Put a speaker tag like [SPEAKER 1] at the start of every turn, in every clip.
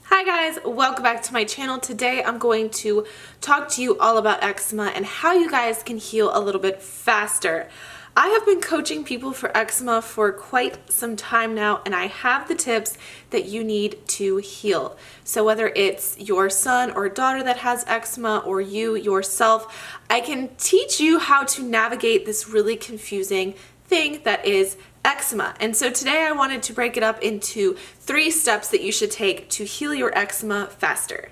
[SPEAKER 1] Hi guys, welcome back to my channel. Today I'm going to talk to you all about eczema and how you guys can heal a little bit faster. I have been coaching people for eczema for quite some time now, and I have the tips that you need to heal. So whether it's your son or daughter that has eczema or you yourself, I can teach you how to navigate this really confusing thing that is eczema. And so today I wanted to break it up into 3 steps that you should take to heal your eczema faster.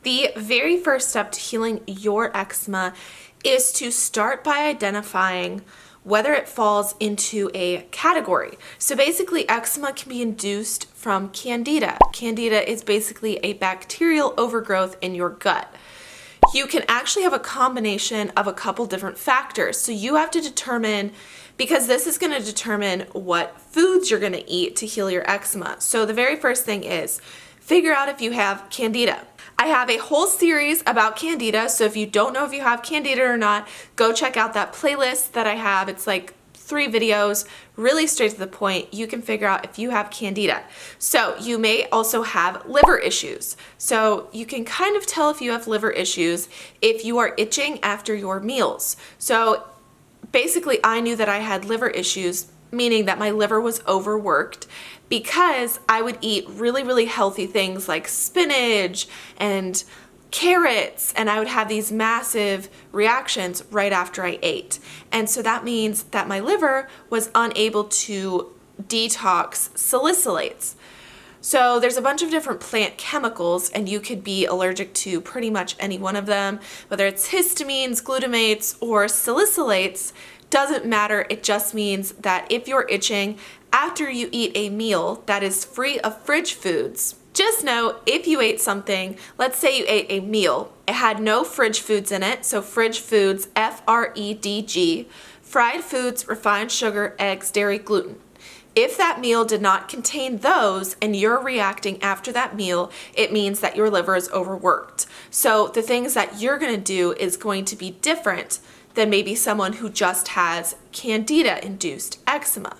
[SPEAKER 1] The very first step to healing your eczema is to start by identifying whether it falls into a category. So basically, eczema can be induced from Candida. Candida is basically a bacterial overgrowth in your gut. You can actually have a combination of a couple different factors. So you have to determine, because this is going to determine what foods you're going to eat to heal your eczema. So the very first thing is figure out if you have Candida. I have a whole series about Candida, so if you don't know if you have Candida or not, go check out that playlist that I have. It's like 3 videos, really straight to the point. You can figure out if you have Candida. So you may also have liver issues. So you can kind of tell if you have liver issues if you are itching after your meals. So basically, I knew that I had liver issues, meaning that my liver was overworked, because I would eat really healthy things like spinach and carrots, and I would have these massive reactions right after I ate. And so that means that my liver was unable to detox salicylates. So there's a bunch of different plant chemicals, and you could be allergic to pretty much any one of them, whether it's histamines, glutamates, or salicylates. Doesn't matter. It just means that if you're itching after you eat a meal that is free of fridge foods, just know if you ate something, let's say you ate a meal, it had no fridge foods in it, so fridge foods, F-R-E-D-G, fried foods, refined sugar, eggs, dairy, gluten. If that meal did not contain those and you're reacting after that meal, it means that your liver is overworked. So the things that you're going to do is going to be different than maybe someone who just has Candida-induced eczema.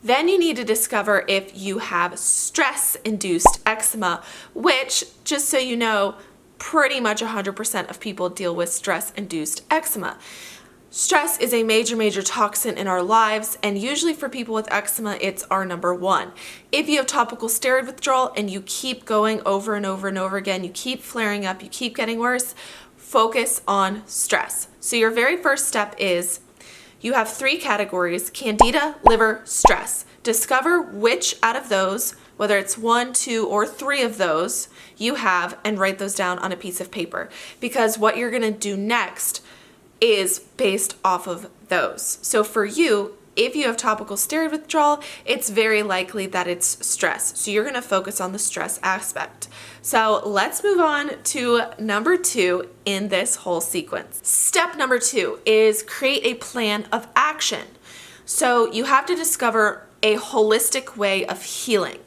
[SPEAKER 1] Then you need to discover if you have stress-induced eczema, which, just so you know, pretty much 100% of people deal with stress-induced eczema. Stress is a major toxin in our lives, and usually for people with eczema, it's our number 1. If you have topical steroid withdrawal and you keep going over and over again, you keep flaring up, you keep getting worse, focus on stress. So your very first step is you have 3 categories: Candida, liver, stress. Discover which out of those, whether it's 1, 2, or 3 of those you have, and write those down on a piece of paper, because what you're going to do next is based off of those. So for you, if you have topical steroid withdrawal, it's very likely that it's stress. So you're going to focus on the stress aspect. So let's move on to number 2 in this whole sequence. Step number 2 is create a plan of action. So you have to discover a holistic way of healing.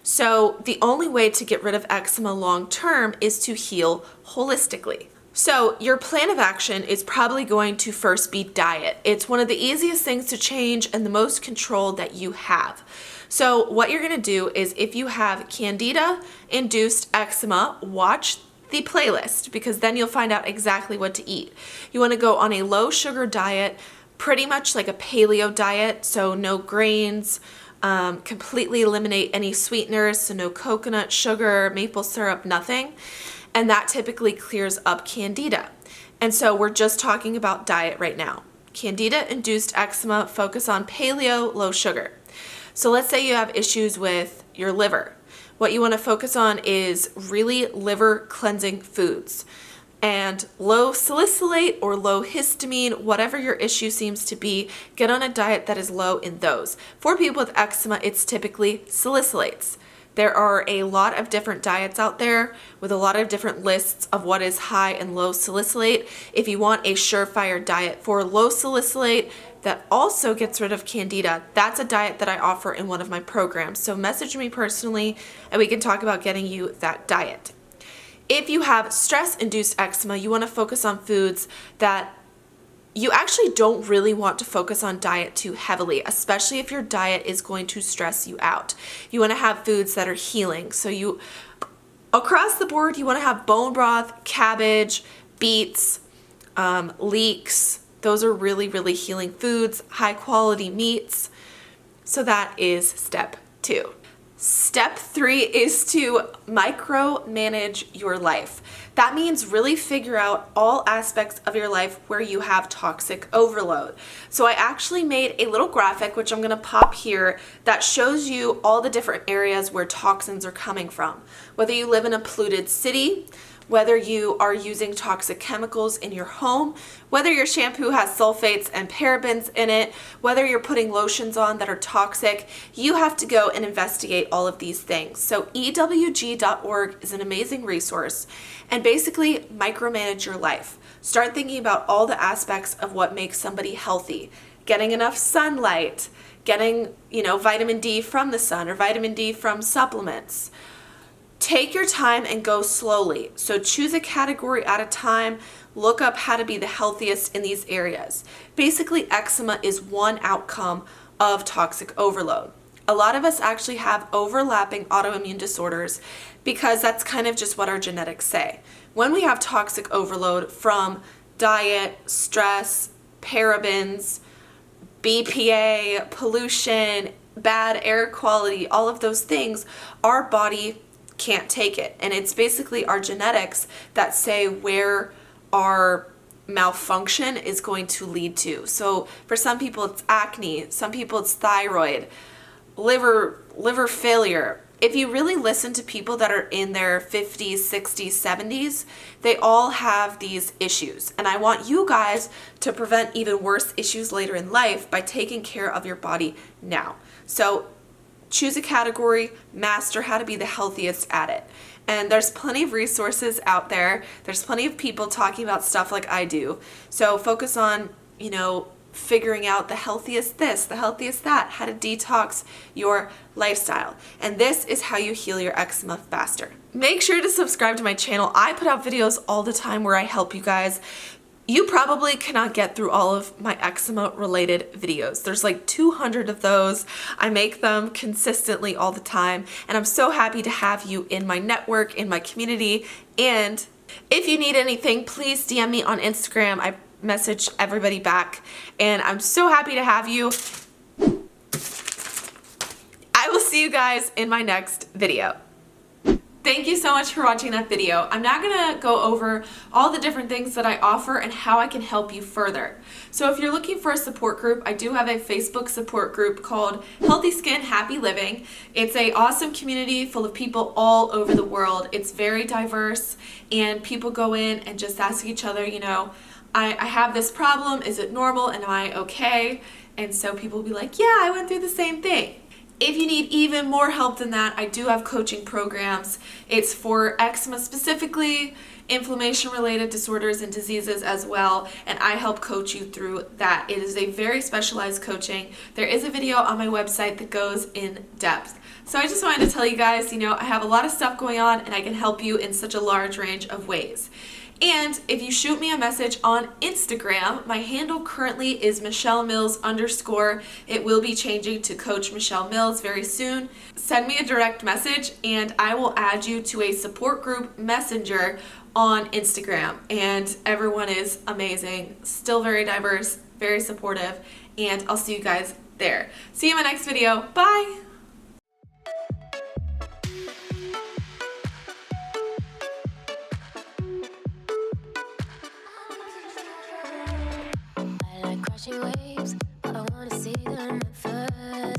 [SPEAKER 1] So the only way to get rid of eczema long term is to heal holistically. So your plan of action is probably going to first be diet. It's one of the easiest things to change and the most control that you have. So what you're going to do is, if you have Candida-induced eczema, watch the playlist, because then you'll find out exactly what to eat. You want to go on a low sugar diet, pretty much like a paleo diet, so no grains, completely eliminate any sweeteners, so no coconut, sugar, maple syrup, nothing. And that typically clears up Candida. And so we're just talking about diet right now. Candida-induced eczema, focus on paleo, low sugar. So let's say you have issues with your liver. What you want to focus on is really liver cleansing foods. And low salicylate or low histamine, whatever your issue seems to be, get on a diet that is low in those. For people with eczema, it's typically salicylates. There are a lot of different diets out there with a lot of different lists of what is high and low salicylate. If you want a surefire diet for low salicylate that also gets rid of Candida, that's a diet that I offer in one of my programs. So message me personally and we can talk about getting you that diet. If you have stress-induced eczema, you want to focus on foods that you actually don't really want to focus on diet too heavily, especially if your diet is going to stress you out. You want to have foods that are healing. So across the board, you want to have bone broth, cabbage, beets, leeks. Those are really, really healing foods, high quality meats. So that is step 2. Step 3 is to micromanage your life. That means really figure out all aspects of your life where you have toxic overload. So I actually made a little graphic, which I'm going to pop here, that shows you all the different areas where toxins are coming from. Whether you live in a polluted city, whether you are using toxic chemicals in your home, whether your shampoo has sulfates and parabens in it, whether you're putting lotions on that are toxic, you have to go and investigate all of these things. So ewg.org is an amazing resource, and basically micromanage your life. Start thinking about all the aspects of what makes somebody healthy. Getting enough sunlight, getting, vitamin D from the sun or vitamin D from supplements. Take your time and go slowly. So choose a category at a time. Look up how to be the healthiest in these areas. Basically, eczema is one outcome of toxic overload. A lot of us actually have overlapping autoimmune disorders because that's kind of just what our genetics say. When we have toxic overload from diet, stress, parabens, BPA, pollution, bad air quality, all of those things, our body can't take it. And it's basically our genetics that say where our malfunction is going to lead to. So for some people it's acne, some people it's thyroid, liver failure. If you really listen to people that are in their 50s, 60s, 70s, they all have these issues. And I want you guys to prevent even worse issues later in life by taking care of your body now. So choose a category, master how to be the healthiest at it. And there's plenty of resources out there. There's plenty of people talking about stuff like I do. So focus on, figuring out the healthiest this, the healthiest that, how to detox your lifestyle. And this is how you heal your eczema faster. Make sure to subscribe to my channel. I put out videos all the time where I help you guys. You probably cannot get through all of my eczema related videos. There's like 200 of those. I make them consistently all the time, and I'm so happy to have you in my network, in my community. And if you need anything, please DM me on Instagram. I message everybody back, and I'm so happy to have you. I will see you guys in my next video. Thank you so much for watching that video. I'm now gonna go over all the different things that I offer and how I can help you further. So if you're looking for a support group, I do have a Facebook support group called Healthy Skin, Happy Living. It's an awesome community full of people all over the world. It's very diverse, and people go in and just ask each other, I have this problem, is it normal, and am I okay? And so people will be like, yeah, I went through the same thing. If you need even more help than that, I do have coaching programs. It's for eczema specifically, inflammation-related disorders and diseases as well, and I help coach you through that. It is a very specialized coaching. There is a video on my website that goes in depth. So I just wanted to tell you guys, I have a lot of stuff going on, and I can help you in such a large range of ways. And if you shoot me a message on Instagram, my handle currently is @MichelleMills_. It will be changing to Coach Michelle Mills very soon. Send me a direct message and I will add you to a support group messenger on Instagram. And everyone is amazing, still very diverse, very supportive, and I'll see you guys there. See you in my next video. Bye!
[SPEAKER 2] Crashing waves, I wanna see them at first.